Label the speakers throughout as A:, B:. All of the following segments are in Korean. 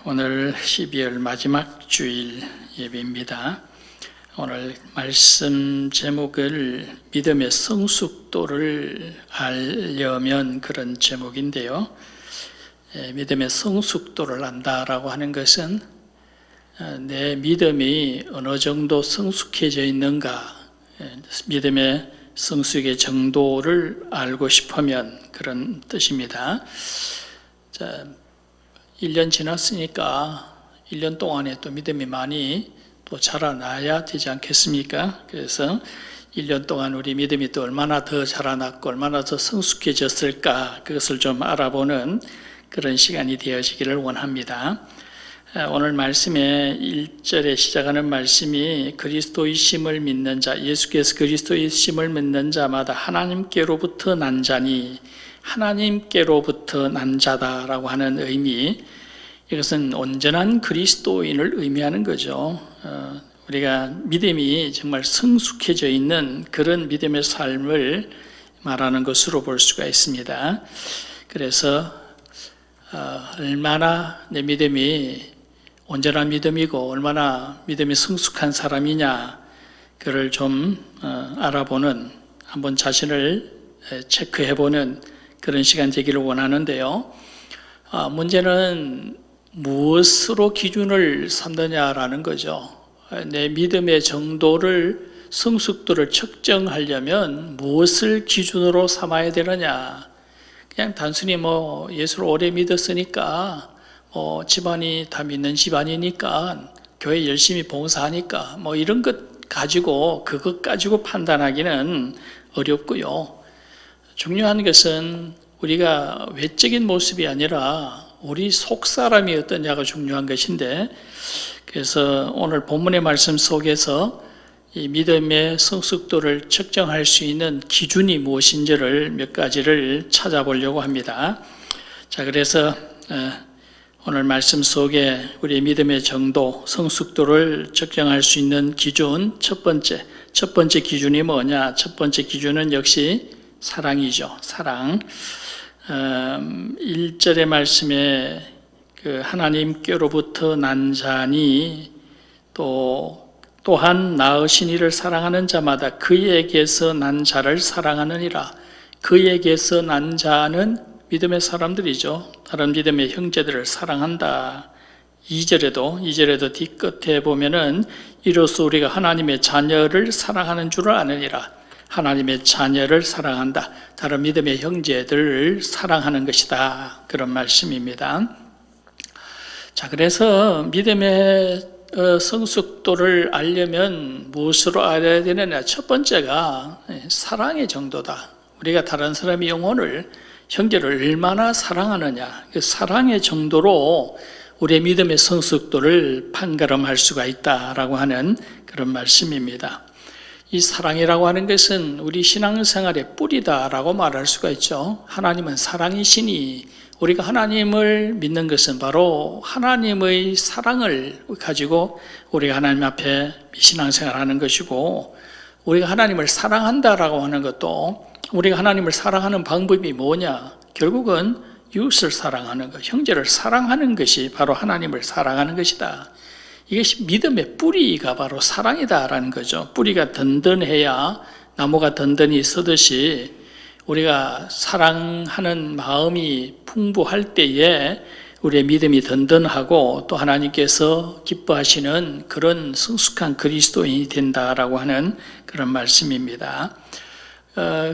A: 오늘 12월 마지막 주일 예배입니다. 오늘 말씀 제목을 믿음의 성숙도를 알려면 그런 제목인데요. 믿음의 성숙도를 안다라고 하는 것은 내 믿음이 어느 정도 성숙해져 있는가, 믿음의 성숙의 정도를 알고 싶으면 그런 뜻입니다. 자, 1년 지났으니까 1년 동안에 또 믿음이 많이 또 자라나야 되지 않겠습니까? 그래서 1년 동안 우리 믿음이 또 얼마나 더 자라났고 얼마나 더 성숙해졌을까, 그것을 좀 알아보는 그런 시간이 되어지기를 원합니다. 오늘 말씀의 1절에 시작하는 말씀이 그리스도이심을 믿는 자, 예수께서 그리스도이심을 믿는 자마다 하나님께로부터 난 자니 하나님께로부터 난 자다라고 하는 의미, 이것은 온전한 그리스도인을 의미하는 거죠. 우리가 믿음이 정말 성숙해져 있는 그런 믿음의 삶을 말하는 것으로 볼 수가 있습니다. 그래서 얼마나 내 믿음이 온전한 믿음이고 얼마나 믿음이 성숙한 사람이냐, 그를 좀 알아보는, 한번 자신을 체크해보는 그런 시간 되기를 원하는데요. 문제는 무엇으로 기준을 삼느냐라는 거죠. 내 믿음의 정도를, 성숙도를 측정하려면 무엇을 기준으로 삼아야 되느냐. 그냥 단순히 예수를 오래 믿었으니까, 집안이 다 믿는 집안이니까, 교회 열심히 봉사하니까, 이런 것 가지고, 그것 가지고 판단하기는 어렵고요. 중요한 것은 우리가 외적인 모습이 아니라 우리 속 사람이 어떠냐가 중요한 것인데, 그래서 오늘 본문의 말씀 속에서 이 믿음의 성숙도를 측정할 수 있는 기준이 무엇인지를 몇 가지를 찾아보려고 합니다. 자, 그래서 오늘 말씀 속에 우리의 믿음의 정도, 성숙도를 측정할 수 있는 기준, 첫 번째 기준이 뭐냐? 첫 번째 기준은 역시 사랑이죠. 사랑. 1절의 말씀에 그 하나님께로부터 난 자니 또한 낳으신 이를 사랑하는 자마다 그에게서 난 자를 사랑하느니라. 그에게서 난 자는 믿음의 사람들이죠. 다른 믿음의 형제들을 사랑한다. 2절에도 뒤끝에 보면은 이로써 우리가 하나님의 자녀를 사랑하는 줄을 아느니라. 하나님의 자녀를 사랑한다. 다른 믿음의 형제들을 사랑하는 것이다. 그런 말씀입니다. 자, 그래서 믿음의 성숙도를 알려면 무엇으로 알아야 되느냐? 첫 번째가 사랑의 정도다. 우리가 다른 사람의 영혼을, 형제를 얼마나 사랑하느냐, 그 사랑의 정도로 우리의 믿음의 성숙도를 판가름할 수가 있다라고 하는 그런 말씀입니다. 이 사랑이라고 하는 것은 우리 신앙생활의 뿌리다라고 말할 수가 있죠. 하나님은 사랑이시니 우리가 하나님을 믿는 것은 바로 하나님의 사랑을 가지고 우리가 하나님 앞에 신앙생활하는 것이고, 우리가 하나님을 사랑한다라고 하는 것도, 우리가 하나님을 사랑하는 방법이 뭐냐? 결국은 이웃을 사랑하는 것, 형제를 사랑하는 것이 바로 하나님을 사랑하는 것이다. 이것이 믿음의 뿌리가 바로 사랑이다라는 거죠. 뿌리가 든든해야 나무가 든든히 서듯이 우리가 사랑하는 마음이 풍부할 때에 우리의 믿음이 든든하고 또 하나님께서 기뻐하시는 그런 성숙한 그리스도인이 된다라고 하는 그런 말씀입니다.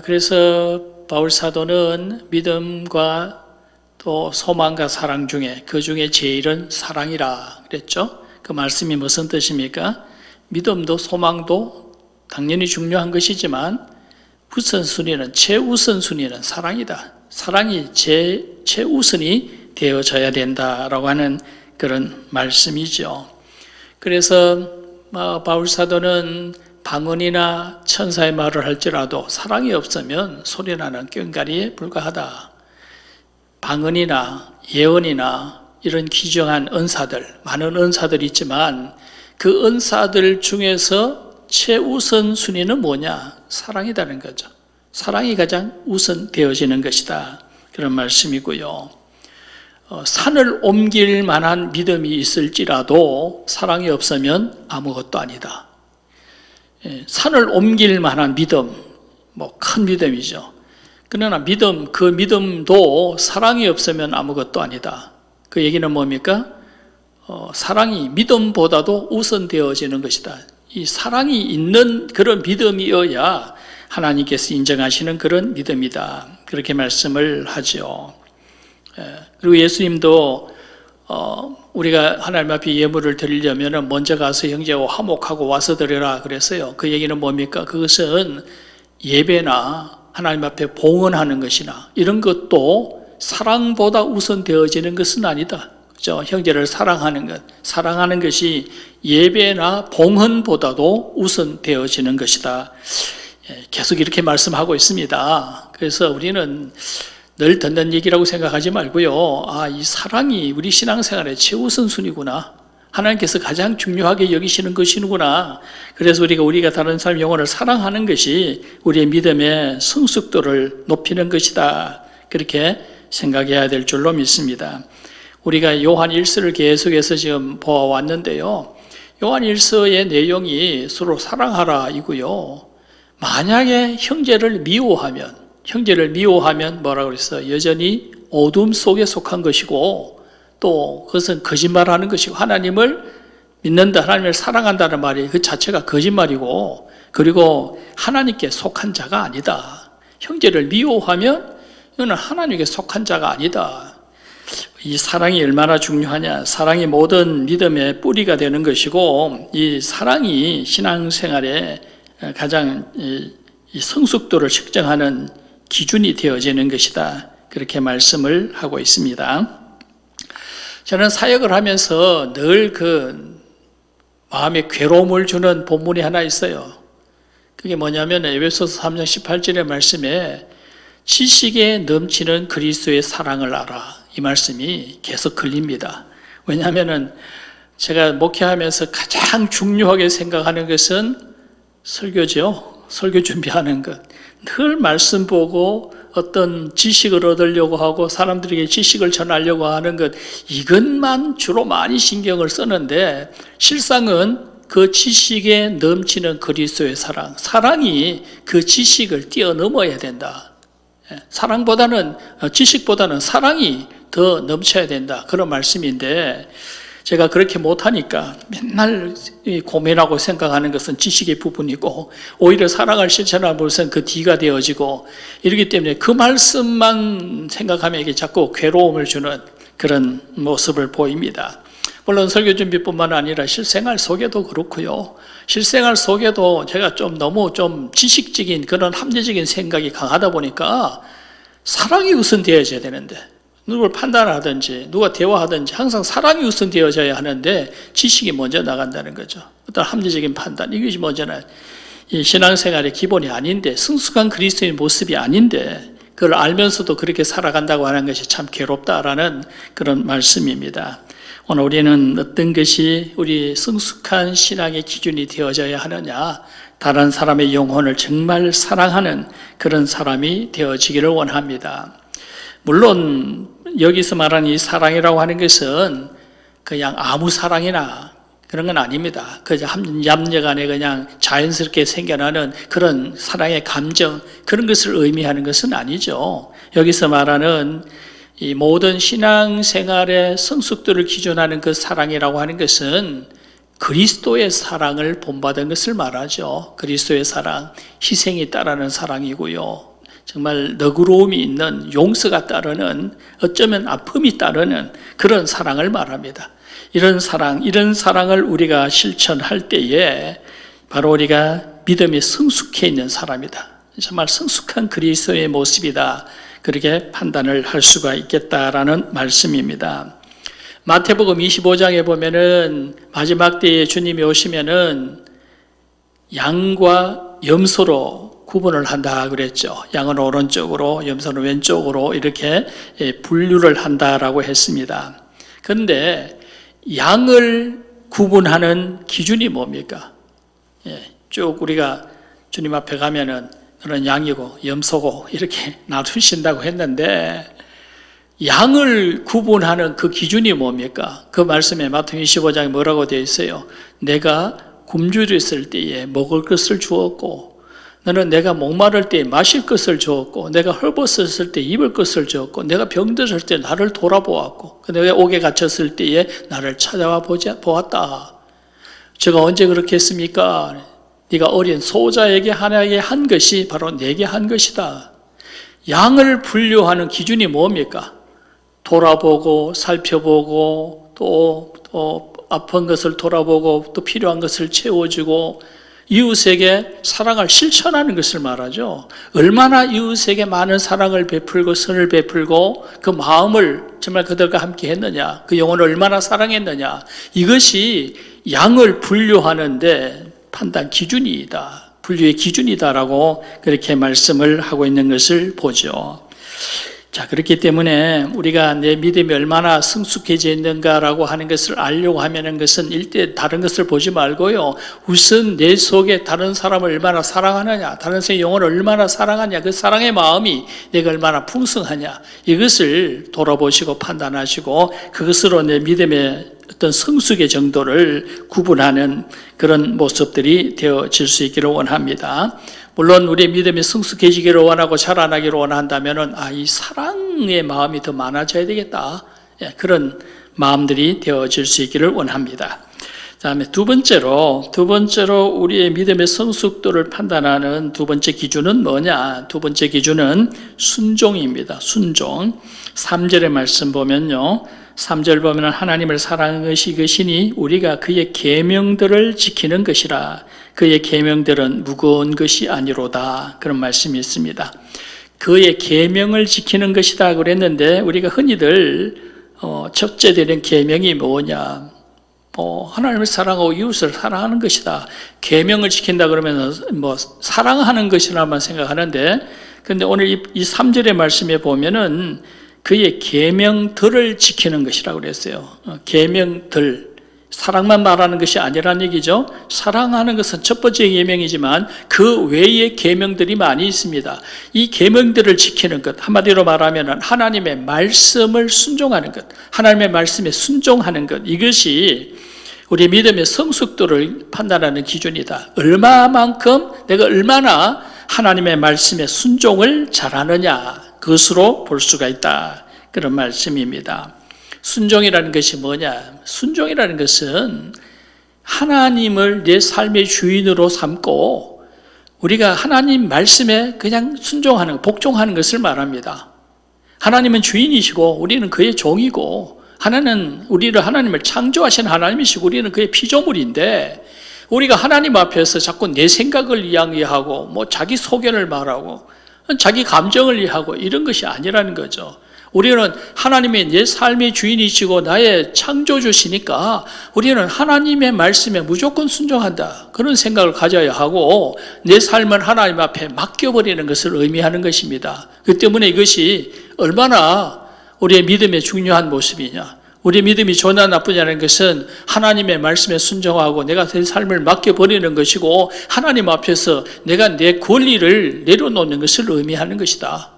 A: 그래서 바울 사도는 믿음과 또 소망과 사랑 중에 그 중에 제일은 사랑이라 그랬죠. 그 말씀이 무슨 뜻입니까? 믿음도 소망도 당연히 중요한 것이지만 최우선순위는 사랑이다. 사랑이 최우선이 되어져야 된다라고 하는 그런 말씀이죠. 그래서 바울 사도는 방언이나 천사의 말을 할지라도 사랑이 없으면 소리나는 꽹과리에 불과하다. 방언이나 예언이나 이런 귀중한 은사들, 많은 은사들이 있지만 그 은사들 중에서 최우선 순위는 뭐냐? 사랑이라는 거죠. 사랑이 가장 우선 되어지는 것이다. 그런 말씀이고요. 산을 옮길 만한 믿음이 있을지라도 사랑이 없으면 아무것도 아니다. 산을 옮길 만한 믿음, 큰 믿음이죠. 그러나 그 믿음도 사랑이 없으면 아무것도 아니다. 그 얘기는 뭡니까? 사랑이 믿음보다도 우선되어지는 것이다. 이 사랑이 있는 그런 믿음이어야 하나님께서 인정하시는 그런 믿음이다. 그렇게 말씀을 하죠. 그리고 예수님도 우리가 하나님 앞에 예물을 드리려면 먼저 가서 형제와 화목하고 와서 드려라 그랬어요. 그 얘기는 뭡니까? 그것은 예배나 하나님 앞에 봉헌하는 것이나 이런 것도 사랑보다 우선되어지는 것은 아니다. 그렇죠? 형제를 사랑하는 것이 예배나 봉헌보다도 우선되어지는 것이다. 계속 이렇게 말씀하고 있습니다. 그래서 우리는 늘 듣는 얘기라고 생각하지 말고요. 이 사랑이 우리 신앙생활의 최우선순위구나. 하나님께서 가장 중요하게 여기시는 것이구나. 그래서 우리가 다른 사람 영혼을 사랑하는 것이 우리의 믿음의 성숙도를 높이는 것이다. 그렇게 생각해야 될 줄로 믿습니다. 우리가 요한 1서를 계속해서 지금 보아왔는데요. 요한 1서의 내용이 서로 사랑하라 이고요. 만약에 형제를 미워하면 뭐라고 그랬어요? 여전히 어둠 속에 속한 것이고 또 그것은 거짓말하는 것이고 하나님을 믿는다, 하나님을 사랑한다는 말이 그 자체가 거짓말이고 그리고 하나님께 속한 자가 아니다. 형제를 미워하면 이거는 하나님께 속한 자가 아니다. 이 사랑이 얼마나 중요하냐. 사랑이 모든 믿음의 뿌리가 되는 것이고 이 사랑이 신앙생활의 가장 이 성숙도를 측정하는 기준이 되어지는 것이다. 그렇게 말씀을 하고 있습니다. 저는 사역을 하면서 늘 마음에 괴로움을 주는 본문이 하나 있어요. 그게 뭐냐면 에베소서 3장 18절의 말씀에 지식에 넘치는 그리스도의 사랑을 알아. 이 말씀이 계속 걸립니다. 왜냐하면 제가 목회하면서 가장 중요하게 생각하는 것은 설교죠. 설교 준비하는 것. 늘 말씀 보고 어떤 지식을 얻으려고 하고 사람들에게 지식을 전하려고 하는 것, 이것만 주로 많이 신경을 쓰는데 실상은 그 지식에 넘치는 그리스도의 사랑이 그 지식을 뛰어넘어야 된다. 지식보다는 사랑이 더 넘쳐야 된다. 그런 말씀인데 제가 그렇게 못하니까 맨날 고민하고 생각하는 것은 지식의 부분이고 오히려 사랑을 실천하는 것은 그 뒤가 되어지고 이러기 때문에 그 말씀만 생각하면 이게 자꾸 괴로움을 주는 그런 모습을 보입니다. 물론 설교 준비뿐만 아니라 실생활 속에도 그렇고요. 실생활 속에도 제가 너무 지식적인 그런 합리적인 생각이 강하다 보니까 사랑이 우선되어져야 되는데 누구를 판단하든지 누가 대화하든지 항상 사랑이 우선되어져야 하는데 지식이 먼저 나간다는 거죠. 어떤 합리적인 판단, 이것이 먼저는 이 신앙생활의 기본이 아닌데 성숙한 그리스도의 모습이 아닌데 그걸 알면서도 그렇게 살아간다고 하는 것이 참 괴롭다라는 그런 말씀입니다. 오늘 우리는 어떤 것이 우리 성숙한 신앙의 기준이 되어져야 하느냐, 다른 사람의 영혼을 정말 사랑하는 그런 사람이 되어지기를 원합니다. 물론 여기서 말하는 이 사랑이라고 하는 것은 그냥 아무 사랑이나 그런 건 아닙니다. 얌전간에 그냥 자연스럽게 생겨나는 그런 사랑의 감정, 그런 것을 의미하는 것은 아니죠. 여기서 말하는 이 모든 신앙생활의 성숙도를 기준하는 그 사랑이라고 하는 것은 그리스도의 사랑을 본받은 것을 말하죠. 그리스도의 사랑, 희생이 따르는 사랑이고요. 정말 너그러움이 있는 용서가 따르는, 어쩌면 아픔이 따르는 그런 사랑을 말합니다. 이런 사랑을 우리가 실천할 때에 바로 우리가 믿음이 성숙해 있는 사람이다. 정말 성숙한 그리스도의 모습이다. 그렇게 판단을 할 수가 있겠다라는 말씀입니다. 마태복음 25장에 보면은 마지막 때에 주님이 오시면은 양과 염소로 구분을 한다 그랬죠. 양은 오른쪽으로, 염소는 왼쪽으로 이렇게 분류를 한다라고 했습니다. 그런데 양을 구분하는 기준이 뭡니까? 쭉 우리가 주님 앞에 가면은 그런 양이고 염소고 이렇게 놔두신다고 했는데 양을 구분하는 그 기준이 뭡니까? 그 말씀에 마태복음 25장에 뭐라고 되어 있어요? 내가 굶주렸을 때에 먹을 것을 주었고, 너는 내가 목마를 때에 마실 것을 주었고, 내가 헐벗었을 때 입을 것을 주었고, 내가 병들었을 때 나를 돌아보았고, 내가 옥에 갇혔을 때에 나를 찾아와 보았다. 제가 언제 그렇게 했습니까? 네가 어린 소자에게 하나에게 한 것이 바로 내게 한 것이다. 양을 분류하는 기준이 뭡니까? 돌아보고 살펴보고 또 아픈 것을 돌아보고 또 필요한 것을 채워주고 이웃에게 사랑을 실천하는 것을 말하죠. 얼마나 이웃에게 많은 사랑을 베풀고 선을 베풀고 그 마음을 정말 그들과 함께 했느냐, 그 영혼을 얼마나 사랑했느냐, 이것이 양을 분류하는데 판단 기준이다, 분류의 기준이다라고 그렇게 말씀을 하고 있는 것을 보죠. 자, 그렇기 때문에 우리가 내 믿음이 얼마나 성숙해져 있는가라고 하는 것을 알려고 하면은 것은 일대 다른 것을 보지 말고요, 우선 내 속에 다른 사람을 얼마나 사랑하느냐, 다른 사람의 영혼을 얼마나 사랑하냐, 그 사랑의 마음이 내가 얼마나 풍성하냐, 이것을 돌아보시고 판단하시고 그것으로 내 믿음의 어떤 성숙의 정도를 구분하는 그런 모습들이 되어질 수 있기를 원합니다. 물론 우리의 믿음이 성숙해지기를 원하고 자라나기를 원한다면 이 사랑의 마음이 더 많아져야 되겠다, 그런 마음들이 되어질 수 있기를 원합니다. 다음에 두 번째로 우리의 믿음의 성숙도를 판단하는 두 번째 기준은 뭐냐? 두 번째 기준은 순종입니다. 순종. 3절의 말씀 보면요, 3절 보면 하나님을 사랑하는 것이 이것이니 우리가 그의 계명들을 지키는 것이라. 그의 계명들은 무거운 것이 아니로다. 그런 말씀이 있습니다. 그의 계명을 지키는 것이다 그랬는데, 우리가 흔히들 첫째 되는 계명이 뭐냐? 하나님을 사랑하고 이웃을 사랑하는 것이다. 계명을 지킨다 그러면 사랑하는 것이라만 생각하는데, 그런데 오늘 이 3절의 말씀에 보면은 그의 계명들을 지키는 것이라고 그랬어요. 계명들, 사랑만 말하는 것이 아니라는 얘기죠. 사랑하는 것은 첫 번째 계명이지만 그 외의 계명들이 많이 있습니다. 이 계명들을 지키는 것, 한마디로 말하면 하나님의 말씀을 순종하는 것, 하나님의 말씀에 순종하는 것, 이것이 우리 믿음의 성숙도를 판단하는 기준이다. 내가 얼마나 하나님의 말씀에 순종을 잘하느냐, 그것으로 볼 수가 있다, 그런 말씀입니다. 순종이라는 것이 뭐냐? 순종이라는 것은 하나님을 내 삶의 주인으로 삼고 우리가 하나님 말씀에 그냥 순종하는, 복종하는 것을 말합니다. 하나님은 주인이시고 우리는 그의 종이고, 하나님을 창조하신 하나님이시고 우리는 그의 피조물인데, 우리가 하나님 앞에서 자꾸 내 생각을 이야기하고 자기 소견을 말하고 자기 감정을 이해하고 이런 것이 아니라는 거죠. 우리는 하나님이 내 삶의 주인이시고 나의 창조주시니까 우리는 하나님의 말씀에 무조건 순종한다, 그런 생각을 가져야 하고 내 삶을 하나님 앞에 맡겨버리는 것을 의미하는 것입니다. 그 때문에 이것이 얼마나 우리의 믿음의 중요한 모습이냐, 우리의 믿음이 좋나 나쁘냐는 것은 하나님의 말씀에 순종하고 내가 내 삶을 맡겨버리는 것이고, 하나님 앞에서 내가 내 권리를 내려놓는 것을 의미하는 것이다.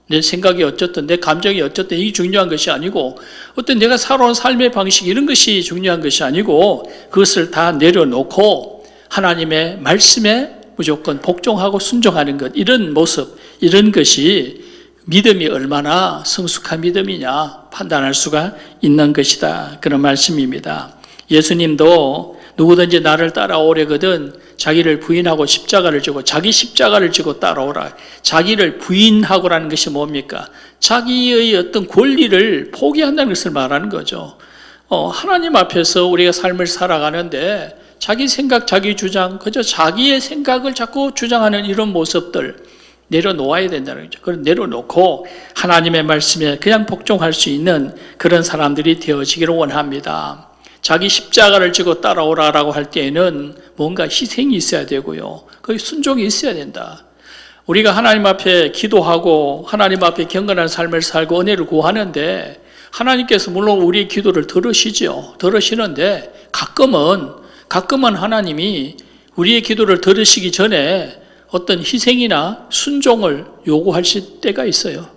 A: 내 생각이 어쨌든, 내 감정이 어쨌든 이게 중요한 것이 아니고, 어떤 내가 살아온 삶의 방식 이런 것이 중요한 것이 아니고, 그것을 다 내려놓고 하나님의 말씀에 무조건 복종하고 순종하는 것, 이런 모습, 이런 것이 믿음이 얼마나 성숙한 믿음이냐 판단할 수가 있는 것이다, 그런 말씀입니다. 예수님도 누구든지 나를 따라오려거든 자기를 부인하고 십자가를 지고, 자기 십자가를 지고 따라오라. 자기를 부인하고라는 것이 뭡니까? 자기의 어떤 권리를 포기한다는 것을 말하는 거죠. 하나님 앞에서 우리가 삶을 살아가는데 자기 생각, 자기 주장, 그저 자기의 생각을 자꾸 주장하는 이런 모습들 내려놓아야 된다는 거죠. 그걸 내려놓고 하나님의 말씀에 그냥 복종할 수 있는 그런 사람들이 되어지기를 원합니다. 자기 십자가를 지고 따라오라라고 할 때에는 뭔가 희생이 있어야 되고요, 거기 순종이 있어야 된다. 우리가 하나님 앞에 기도하고 하나님 앞에 경건한 삶을 살고 은혜를 구하는데 하나님께서 물론 우리의 기도를 들으시는데 가끔은 하나님이 우리의 기도를 들으시기 전에 어떤 희생이나 순종을 요구하실 때가 있어요.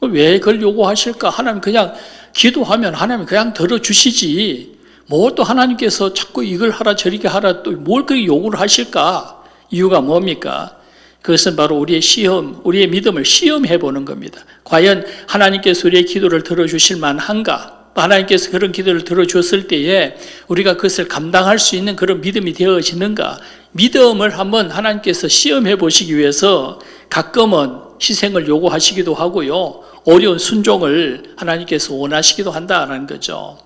A: 왜 그걸 요구하실까? 하나님 그냥 기도하면 하나님 그냥 들어주시지. 뭐 또 하나님께서 자꾸 이걸 하라 저렇게 하라 또 뭘 그렇게 요구를 하실까? 이유가 뭡니까? 그것은 바로 우리의 시험, 우리의 믿음을 시험해 보는 겁니다. 과연 하나님께서 우리의 기도를 들어주실 만한가? 하나님께서 그런 기도를 들어주었을 때에 우리가 그것을 감당할 수 있는 그런 믿음이 되어지는가? 믿음을 한번 하나님께서 시험해 보시기 위해서 가끔은 희생을 요구하시기도 하고요. 어려운 순종을 하나님께서 원하시기도 한다는 거죠.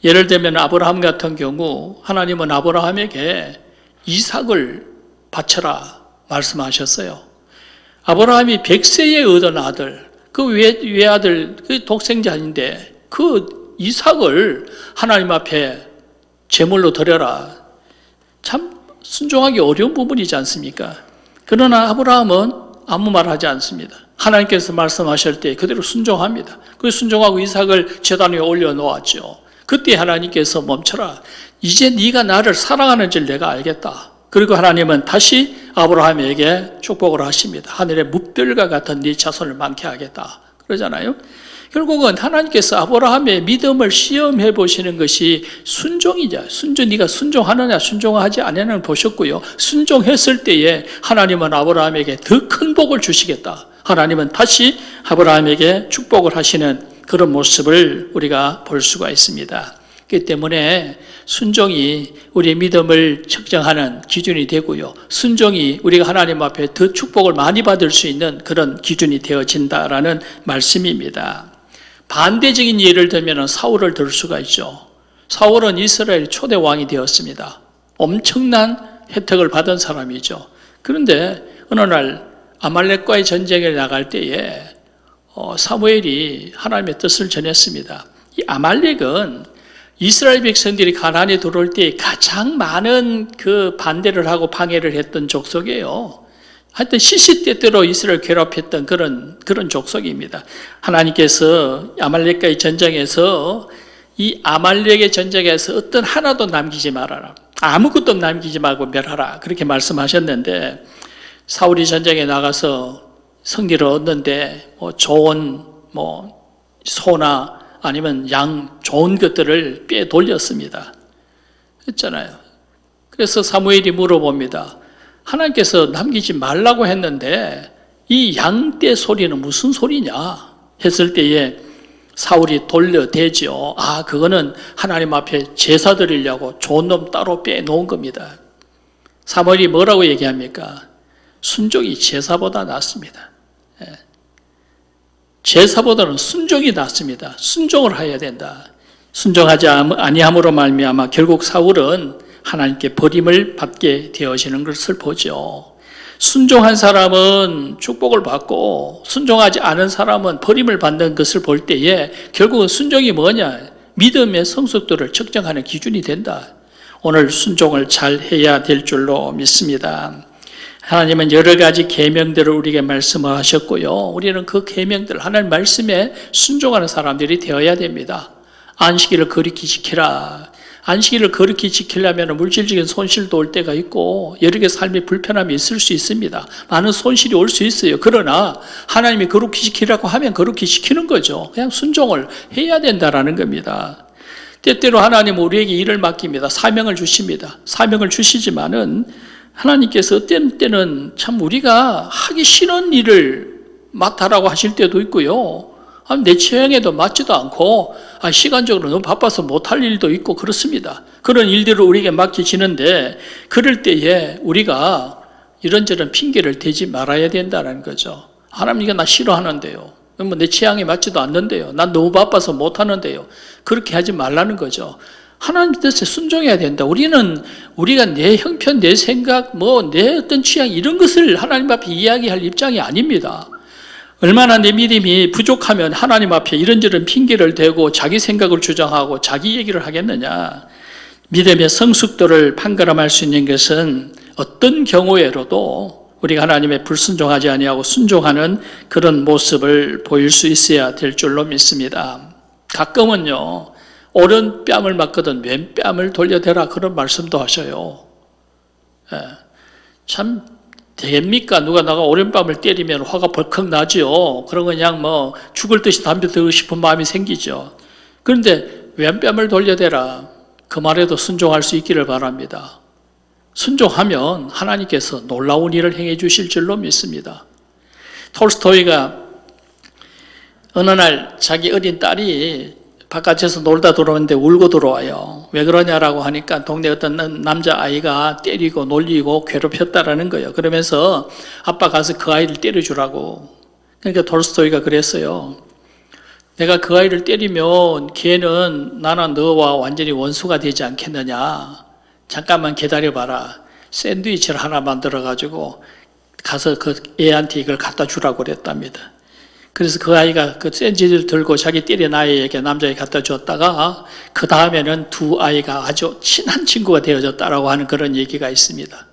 A: 예를 들면 아브라함 같은 경우 하나님은 아브라함에게 이삭을 바쳐라 말씀하셨어요. 아브라함이 100세에 얻은 아들, 그 외아들, 그 독생자인데 그 이삭을 하나님 앞에 제물로 드려라. 참 순종하기 어려운 부분이지 않습니까? 그러나 아브라함은 아무 말 하지 않습니다. 하나님께서 말씀하실 때 그대로 순종합니다. 그 순종하고 이삭을 제단 위에 올려놓았죠. 그때 하나님께서 멈춰라. 이제 네가 나를 사랑하는 줄 내가 알겠다. 그리고 하나님은 다시 아브라함에게 축복을 하십니다. 하늘의 뭇별과 같은 네 자손을 많게 하겠다. 그러잖아요. 결국은 하나님께서 아브라함의 믿음을 시험해 보시는 것이 순종이자 네가 순종하느냐 순종하지 않느냐를 보셨고요. 순종했을 때에 하나님은 아브라함에게 더 큰 복을 주시겠다. 하나님은 다시 아브라함에게 축복을 하시는 그런 모습을 우리가 볼 수가 있습니다. 그렇기 때문에 순종이 우리의 믿음을 측정하는 기준이 되고요. 순종이 우리가 하나님 앞에 더 축복을 많이 받을 수 있는 그런 기준이 되어진다라는 말씀입니다. 반대적인 예를 들면 사울을 들 수가 있죠. 사울은 이스라엘 초대 왕이 되었습니다. 엄청난 혜택을 받은 사람이죠. 그런데 어느 날 아말렉과의 전쟁에 나갈 때에 사무엘이 하나님의 뜻을 전했습니다. 이 아말렉은 이스라엘 백성들이 가나안에 들어올 때 가장 많은 그 반대를 하고 방해를 했던 족속이에요. 하여튼 시시때때로 이스라엘 괴롭혔던 그런 족속입니다. 하나님께서 아말렉과의 전쟁에서 이 아말렉의 전쟁에서 어떤 하나도 남기지 말아라. 아무것도 남기지 말고 멸하라. 그렇게 말씀하셨는데 사울이 전쟁에 나가서 승리를 얻는데 좋은 소나 아니면 양 좋은 것들을 빼돌렸습니다. 그랬잖아요. 그래서 사무엘이 물어봅니다. 하나님께서 남기지 말라고 했는데 이 양떼 소리는 무슨 소리냐 했을 때에 사울이 돌려대죠. 그거는 하나님 앞에 제사 드리려고 좋은 놈 따로 빼놓은 겁니다. 사무엘이 뭐라고 얘기합니까? 순종이 제사보다 낫습니다. 제사보다는 순종이 낫습니다. 순종을 해야 된다. 순종하지 아니함으로 말미암아 결국 사울은 하나님께 버림을 받게 되어지는 것을 보죠. 순종한 사람은 축복을 받고 순종하지 않은 사람은 버림을 받는 것을 볼 때에 결국은 순종이 뭐냐? 믿음의 성숙도를 측정하는 기준이 된다. 오늘 순종을 잘 해야 될 줄로 믿습니다. 하나님은 여러 가지 계명들을 우리에게 말씀하셨고요. 우리는 그 계명들 하나님 말씀에 순종하는 사람들이 되어야 됩니다. 안식일을 거룩히 지키라. 안식일을 거룩히 지키려면 물질적인 손실도 올 때가 있고 여러 개 삶의 불편함이 있을 수 있습니다. 많은 손실이 올 수 있어요. 그러나 하나님이 거룩히 지키라고 하면 거룩히 지키는 거죠. 그냥 순종을 해야 된다라는 겁니다. 때때로 하나님은 우리에게 일을 맡깁니다. 사명을 주십니다. 사명을 주시지만은 하나님께서 어떤 때는 참 우리가 하기 싫은 일을 맡아라고 하실 때도 있고요. 내 취향에도 맞지도 않고 시간적으로 너무 바빠서 못할 일도 있고 그렇습니다. 그런 일들을 우리에게 맡기시는데 그럴 때에 우리가 이런저런 핑계를 대지 말아야 된다는 거죠. 하나님 이거 나 싫어하는데요. 내 취향에 맞지도 않는데요. 난 너무 바빠서 못하는데요. 그렇게 하지 말라는 거죠. 하나님 뜻에 순종해야 된다. 우리가 내 형편, 내 생각, 내 어떤 취향 이런 것을 하나님 앞에 이야기할 입장이 아닙니다. 얼마나 내 믿음이 부족하면 하나님 앞에 이런저런 핑계를 대고 자기 생각을 주장하고 자기 얘기를 하겠느냐. 믿음의 성숙도를 판가름할 수 있는 것은 어떤 경우에로도 우리가 하나님의 불순종하지 아니하고 순종하는 그런 모습을 보일 수 있어야 될 줄로 믿습니다. 가끔은요. 오른 뺨을 맞거든 왼 뺨을 돌려대라 그런 말씀도 하셔요. 참 되겠습니까? 누가 나가 오랜밤을 때리면 화가 벌컥 나죠. 그런 그냥 뭐 죽을 듯이 담배 피우고 싶은 마음이 생기죠. 그런데 왼뺨을 돌려대라. 그 말에도 순종할 수 있기를 바랍니다. 순종하면 하나님께서 놀라운 일을 행해 주실 줄로 믿습니다. 톨스토이가 어느 날 자기 어린 딸이 바깥에서 놀다 들어오는데 울고 들어와요. 왜 그러냐라고 하니까 동네 어떤 남자아이가 때리고 놀리고 괴롭혔다라는 거예요. 그러면서 아빠 가서 그 아이를 때려주라고. 그러니까 톨스토이가 그랬어요. 내가 그 아이를 때리면 걔는 나는 너와 완전히 원수가 되지 않겠느냐. 잠깐만 기다려봐라. 샌드위치를 하나 만들어가지고 가서 그 애한테 이걸 갖다 주라고 그랬답니다. 그래서 그 아이가 그 샌드위치를 들고 자기 때린 아이에게 남자에게 갖다 줬다가 그 다음에는 두 아이가 아주 친한 친구가 되어졌다라고 하는 그런 얘기가 있습니다.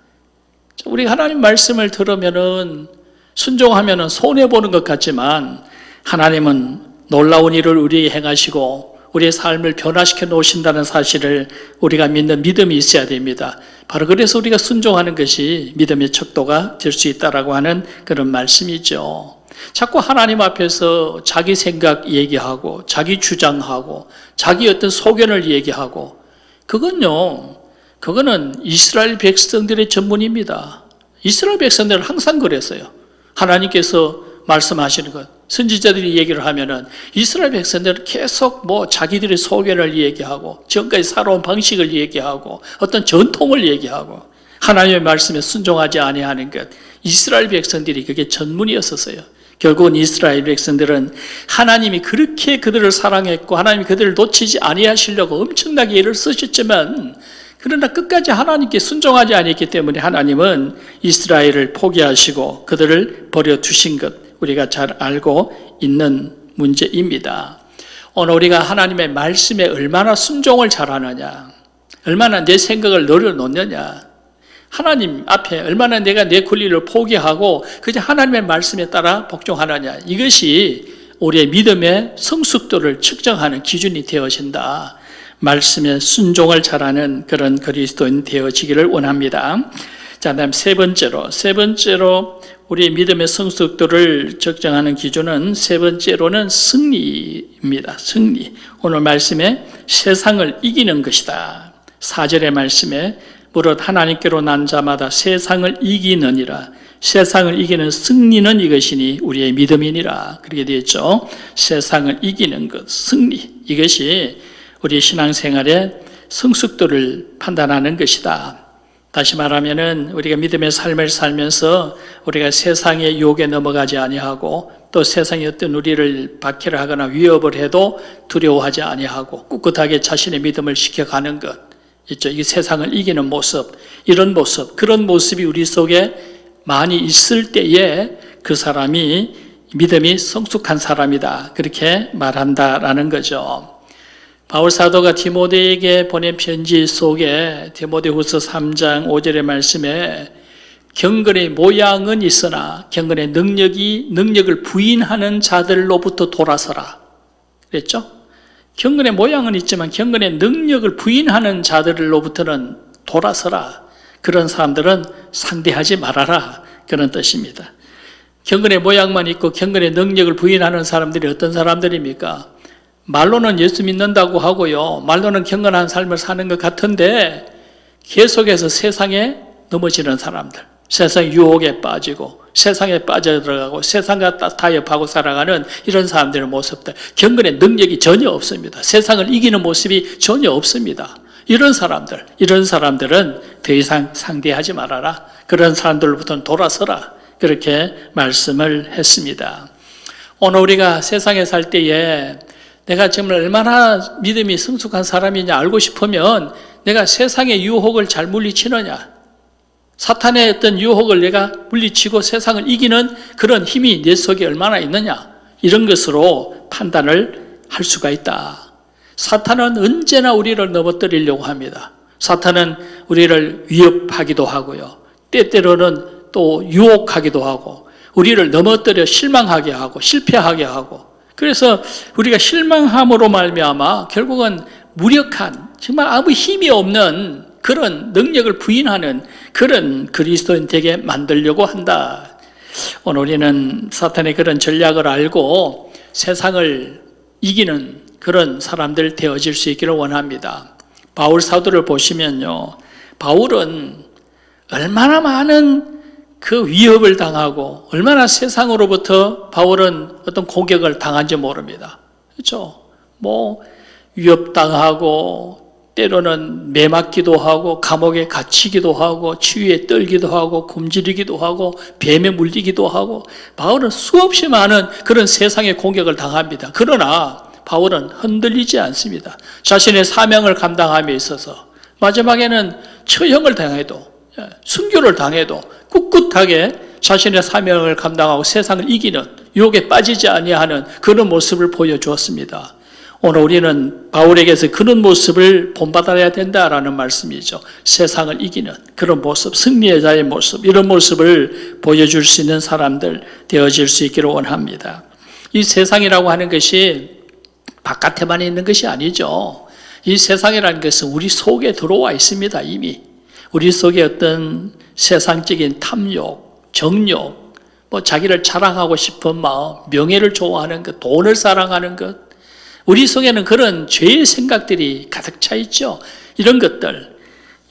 A: 우리 하나님 말씀을 들으면은 순종하면은 손해보는 것 같지만 하나님은 놀라운 일을 우리에게 행하시고 우리의 삶을 변화시켜 놓으신다는 사실을 우리가 믿는 믿음이 있어야 됩니다. 바로 그래서 우리가 순종하는 것이 믿음의 척도가 될 수 있다라고 하는 그런 말씀이죠. 자꾸 하나님 앞에서 자기 생각 얘기하고 자기 주장하고 자기 어떤 소견을 얘기하고 그거는 이스라엘 백성들의 전문입니다. 이스라엘 백성들은 항상 그랬어요. 하나님께서 말씀하시는 것, 선지자들이 얘기를 하면은 이스라엘 백성들은 계속 뭐 자기들의 소견을 얘기하고 지금까지 살아온 방식을 얘기하고 어떤 전통을 얘기하고 하나님의 말씀에 순종하지 아니하는 것, 이스라엘 백성들이 그게 전문이었었어요. 결국은 이스라엘 백성들은 하나님이 그렇게 그들을 사랑했고 하나님이 그들을 놓치지 아니하시려고 엄청나게 애를 쓰셨지만 그러나 끝까지 하나님께 순종하지 않았기 때문에 하나님은 이스라엘을 포기하시고 그들을 버려두신 것 우리가 잘 알고 있는 문제입니다. 오늘 우리가 하나님의 말씀에 얼마나 순종을 잘하느냐, 얼마나 내 생각을 내려놓느냐, 하나님 앞에 얼마나 내가 내 권리를 포기하고 그저 하나님의 말씀에 따라 복종하느냐, 이것이 우리의 믿음의 성숙도를 측정하는 기준이 되어진다. 말씀에 순종을 잘하는 그런 그리스도인 되어지기를 원합니다. 자, 다음 세 번째로 우리의 믿음의 성숙도를 측정하는 기준은 세 번째로는 승리입니다. 승리. 오늘 말씀에 세상을 이기는 것이다. 4절의 말씀에 무릇 하나님께로 난 자마다 세상을 이기느니라. 세상을 이기는 승리는 이것이니 우리의 믿음이니라. 그렇게 되어 있죠. 세상을 이기는 것, 승리. 이것이 우리 신앙생활의 성숙도를 판단하는 것이다. 다시 말하면은 우리가 믿음의 삶을 살면서 우리가 세상의 유혹에 넘어가지 아니하고 또 세상이 어떤 우리를 박해를 하거나 위협을 해도 두려워하지 아니하고 꿋꿋하게 자신의 믿음을 지켜가는 것 있죠. 이게 세상을 이기는 모습, 이런 모습, 그런 모습이 우리 속에 많이 있을 때에 그 사람이 믿음이 성숙한 사람이다. 그렇게 말한다라는 거죠. 바울 사도가 디모데에게 보낸 편지 속에 디모데후서 3장 5절의 말씀에 경건의 모양은 있으나 경건의 능력을 부인하는 자들로부터 돌아서라 그랬죠? 경건의 모양은 있지만 경건의 능력을 부인하는 자들로부터는 돌아서라. 그런 사람들은 상대하지 말아라. 그런 뜻입니다. 경건의 모양만 있고 경건의 능력을 부인하는 사람들이 어떤 사람들입니까? 말로는 예수 믿는다고 하고요. 말로는 경건한 삶을 사는 것 같은데 계속해서 세상에 넘어지는 사람들. 세상 유혹에 빠지고 세상에 빠져들어가고 세상과 타협하고 살아가는 이런 사람들의 모습들. 경건의 능력이 전혀 없습니다. 세상을 이기는 모습이 전혀 없습니다. 이런 사람들은 더 이상 상대하지 말아라. 그런 사람들로부터는 돌아서라. 그렇게 말씀을 했습니다. 오늘 우리가 세상에 살 때에 내가 정말 얼마나 믿음이 성숙한 사람이냐 알고 싶으면 내가 세상의 유혹을 잘 물리치느냐, 사탄의 어떤 유혹을 내가 물리치고 세상을 이기는 그런 힘이 내 속에 얼마나 있느냐, 이런 것으로 판단을 할 수가 있다. 사탄은 언제나 우리를 넘어뜨리려고 합니다. 사탄은 우리를 위협하기도 하고요, 때때로는 또 유혹하기도 하고 우리를 넘어뜨려 실망하게 하고 실패하게 하고, 그래서 우리가 실망함으로 말미암아 결국은 무력한, 정말 아무 힘이 없는 그런 능력을 부인하는 그런 그리스도인 되게 만들려고 한다. 오늘 우리는 사탄의 그런 전략을 알고 세상을 이기는 그런 사람들 되어질 수 있기를 원합니다. 바울 사도를 보시면요, 바울은 얼마나 많은 그 위협을 당하고 얼마나 세상으로부터 바울은 어떤 공격을 당한지 모릅니다. 그렇죠? 위협당하고 때로는 매맞기도 하고 감옥에 갇히기도 하고 추위에 떨기도 하고 굶주리기도 하고 뱀에 물리기도 하고 바울은 수없이 많은 그런 세상의 공격을 당합니다. 그러나 바울은 흔들리지 않습니다. 자신의 사명을 감당함에 있어서 마지막에는 처형을 당해도 순교를 당해도 꿋꿋하게 자신의 사명을 감당하고 세상을 이기는 유혹에 빠지지 아니하는 그런 모습을 보여주었습니다. 오늘 우리는 바울에게서 그런 모습을 본받아야 된다라는 말씀이죠. 세상을 이기는 그런 모습, 승리의 자의 모습, 이런 모습을 보여줄 수 있는 사람들 되어질 수 있기를 원합니다. 이 세상이라고 하는 것이 바깥에만 있는 것이 아니죠. 이 세상이라는 것은 우리 속에 들어와 있습니다. 이미 우리 속에 어떤 세상적인 탐욕, 정욕, 자기를 자랑하고 싶은 마음, 명예를 좋아하는 것, 돈을 사랑하는 것, 우리 속에는 그런 죄의 생각들이 가득 차 있죠. 이런 것들,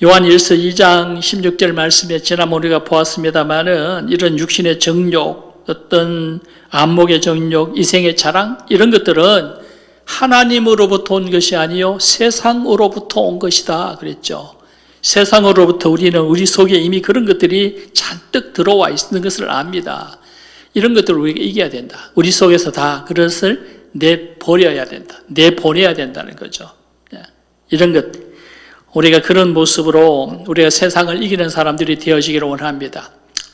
A: 요한일서 2장 16절 말씀에 지난번 우리가 보았습니다마는 이런 육신의 정욕, 어떤 안목의 정욕, 이생의 자랑, 이런 것들은 하나님으로부터 온 것이 아니요 세상으로부터 온 것이다 그랬죠. 세상으로부터 우리는 우리 속에 이미 그런 것들이 잔뜩 들어와 있는 것을 압니다. 이런 것들을 우리가 이겨야 된다. 우리 속에서 다 그것을 내버려야 된다. 내보내야 된다는 거죠. 이런 것, 우리가 그런 모습으로 우리가 세상을 이기는 사람들이 되어지기를 원합니다.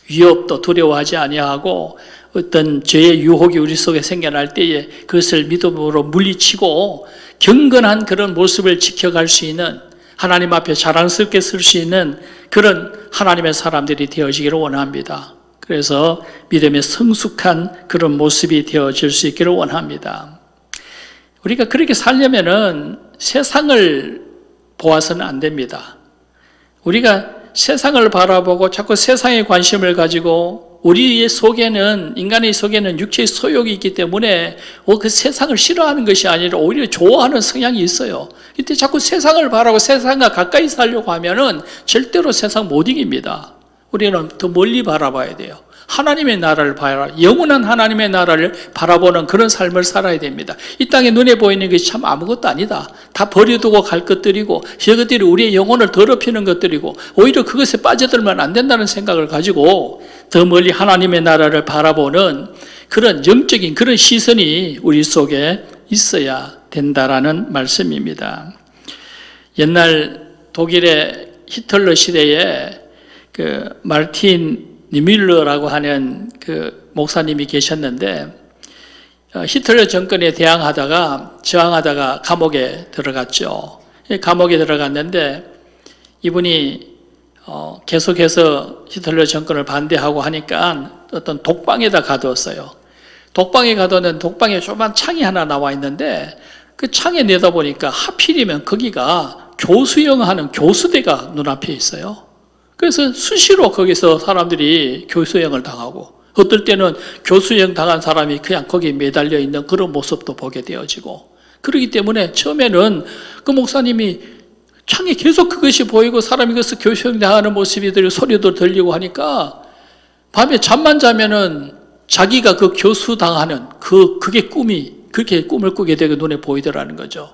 A: 위협도 두려워하지 아니하고 어떤 죄의 유혹이 우리 속에 생겨날 때에 그것을 믿음으로 물리치고 경건한 그런 모습을 지켜갈 수 있는, 하나님 앞에 자랑스럽게 쓸 수 있는 그런 하나님의 사람들이 되어지기를 원합니다. 그래서 믿음의 성숙한 그런 모습이 되어질 수 있기를 원합니다. 우리가 그렇게 살려면은 세상을 보아서는 안 됩니다. 우리가 세상을 바라보고 자꾸 세상에 관심을 가지고 우리의 속에는, 인간의 속에는 육체의 소욕이 있기 때문에 그 세상을 싫어하는 것이 아니라 오히려 좋아하는 성향이 있어요. 이때 자꾸 세상을 바라고 세상과 가까이 살려고 하면은 절대로 세상 못 이깁니다. 우리는 더 멀리 바라봐야 돼요. 하나님의 나라를 영원한 하나님의 나라를 바라보는 그런 삶을 살아야 됩니다. 이 땅에 눈에 보이는 것이 참 아무것도 아니다. 다 버려두고 갈 것들이고 이것들이 우리의 영혼을 더럽히는 것들이고 오히려 그것에 빠져들면 안 된다는 생각을 가지고 더 멀리 하나님의 나라를 바라보는 그런 영적인 그런 시선이 우리 속에 있어야 된다라는 말씀입니다. 옛날 독일의 히틀러 시대에 그 마르틴 니밀러라고 하는 그 목사님이 계셨는데 히틀러 정권에 저항하다가 감옥에 들어갔죠. 감옥에 들어갔는데 이분이 계속해서 히틀러 정권을 반대하고 하니까 어떤 독방에다 가두었어요. 독방에 가두었는데 독방에 조그만 창이 하나 나와 있는데 그 창에 내다보니까 하필이면 거기가 교수형하는 교수대가 눈앞에 있어요. 그래서 수시로 거기서 사람들이 교수형을 당하고 어떨 때는 교수형 당한 사람이 그냥 거기에 매달려 있는 그런 모습도 보게 되어지고, 그렇기 때문에 처음에는 그 목사님이 창에 계속 그것이 보이고 사람이 그래서 교수형 당하는 모습이 들리고 소리도 들리고 하니까 밤에 잠만 자면은 자기가 그 교수 당하는 그게 그렇게 꿈을 꾸게 되고 눈에 보이더라는 거죠.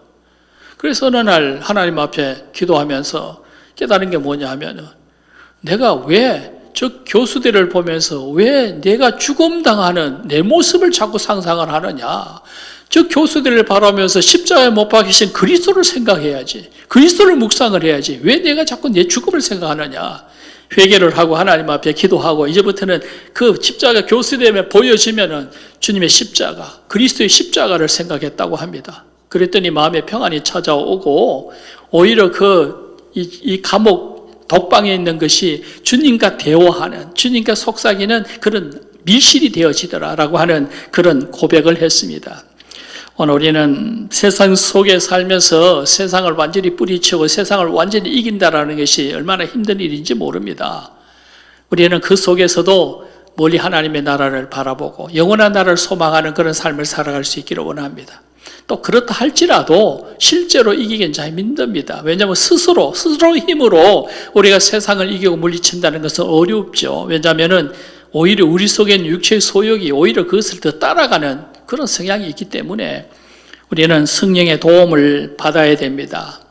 A: 그래서 어느 날 하나님 앞에 기도하면서 깨달은 게 뭐냐 하면은 내가 왜 저 교수들을 보면서 왜 내가 죽음당하는 내 모습을 자꾸 상상을 하느냐. 저 교수들을 바라면서 십자가에 못 박히신 그리스도를 생각해야지. 그리스도를 묵상을 해야지. 왜 내가 자꾸 내 죽음을 생각하느냐. 회개를 하고 하나님 앞에 기도하고 이제부터는 그 십자가 교수됨에 보여지면은 주님의 십자가, 그리스도의 십자가를 생각했다고 합니다. 그랬더니 마음에 평안이 찾아오고 오히려 이 감옥 독방에 있는 것이 주님과 대화하는, 주님과 속삭이는 그런 밀실이 되어지더라라고 하는 그런 고백을 했습니다. 오늘 우리는 세상 속에 살면서 세상을 완전히 뿌리치고 세상을 완전히 이긴다라는 것이 얼마나 힘든 일인지 모릅니다. 우리는 그 속에서도 멀리 하나님의 나라를 바라보고 영원한 나라를 소망하는 그런 삶을 살아갈 수 있기를 원합니다. 또 그렇다 할지라도 실제로 이기긴 참 힘듭니다. 왜냐하면 스스로 힘으로 우리가 세상을 이기고 물리친다는 것은 어렵죠. 왜냐하면 오히려 우리 속에는 육체의 소욕이 오히려 그것을 더 따라가는 그런 성향이 있기 때문에 우리는 성령의 도움을 받아야 됩니다.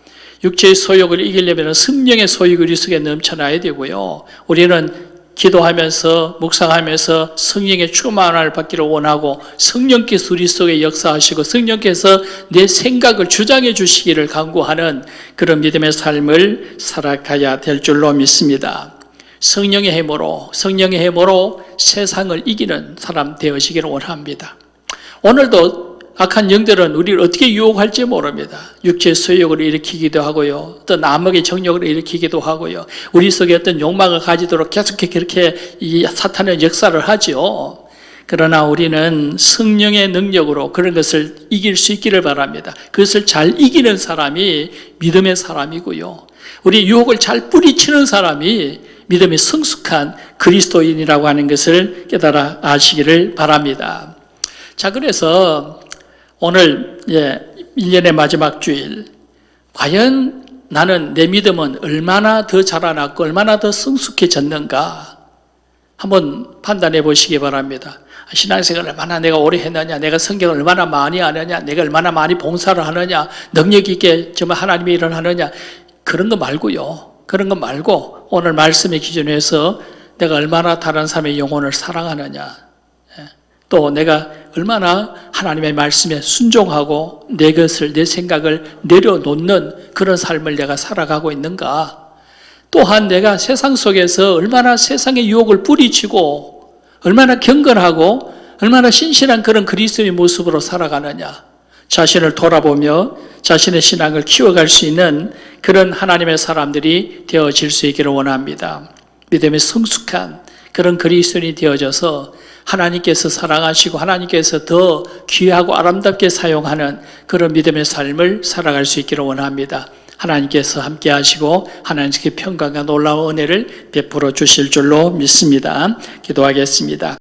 A: 육체의 소욕을 이기려면 성령의 소욕이 우리 속에 넘쳐나야 되고요. 우리는 기도하면서 묵상하면서 성령의 충만함을 받기를 원하고 성령께서 우리 속에 역사하시고 성령께서 내 생각을 주장해 주시기를 간구하는 그런 믿음의 삶을 살아가야 될 줄로 믿습니다. 성령의 힘으로 세상을 이기는 사람 되어지기를 원합니다. 오늘도 악한 영들은 우리를 어떻게 유혹할지 모릅니다. 육체의 소욕을 일으키기도 하고요. 또 암흑의 정욕을 일으키기도 하고요. 우리 속에 어떤 욕망을 가지도록 계속해 그렇게 이 사탄의 역사를 하죠. 그러나 우리는 성령의 능력으로 그런 것을 이길 수 있기를 바랍니다. 그것을 잘 이기는 사람이 믿음의 사람이고요. 우리 유혹을 잘 뿌리치는 사람이 믿음이 성숙한 그리스도인이라고 하는 것을 깨달아 아시기를 바랍니다. 자, 그래서 오늘 1년의 마지막 주일, 과연 나는 내 믿음은 얼마나 더 자라났고 얼마나 더 성숙해졌는가 한번 판단해 보시기 바랍니다. 신앙생활을 얼마나 내가 오래 했느냐, 내가 성경을 얼마나 많이 아느냐, 내가 얼마나 많이 봉사를 하느냐, 능력 있게 정말 하나님의 일을 하느냐, 그런 거 말고 오늘 말씀의 기준에서 내가 얼마나 다른 사람의 영혼을 사랑하느냐, 또 내가 얼마나 하나님의 말씀에 순종하고 내 생각을 내려놓는 그런 삶을 내가 살아가고 있는가. 또한 내가 세상 속에서 얼마나 세상의 유혹을 뿌리치고 얼마나 경건하고 얼마나 신실한 그런 그리스도의 모습으로 살아가느냐. 자신을 돌아보며 자신의 신앙을 키워갈 수 있는 그런 하나님의 사람들이 되어질 수 있기를 원합니다. 믿음의 성숙한 그런 그리스도인이 되어져서 하나님께서 사랑하시고 하나님께서 더 귀하고 아름답게 사용하는 그런 믿음의 삶을 살아갈 수 있기를 원합니다. 하나님께서 함께 하시고 하나님께 평강과 놀라운 은혜를 베풀어 주실 줄로 믿습니다. 기도하겠습니다.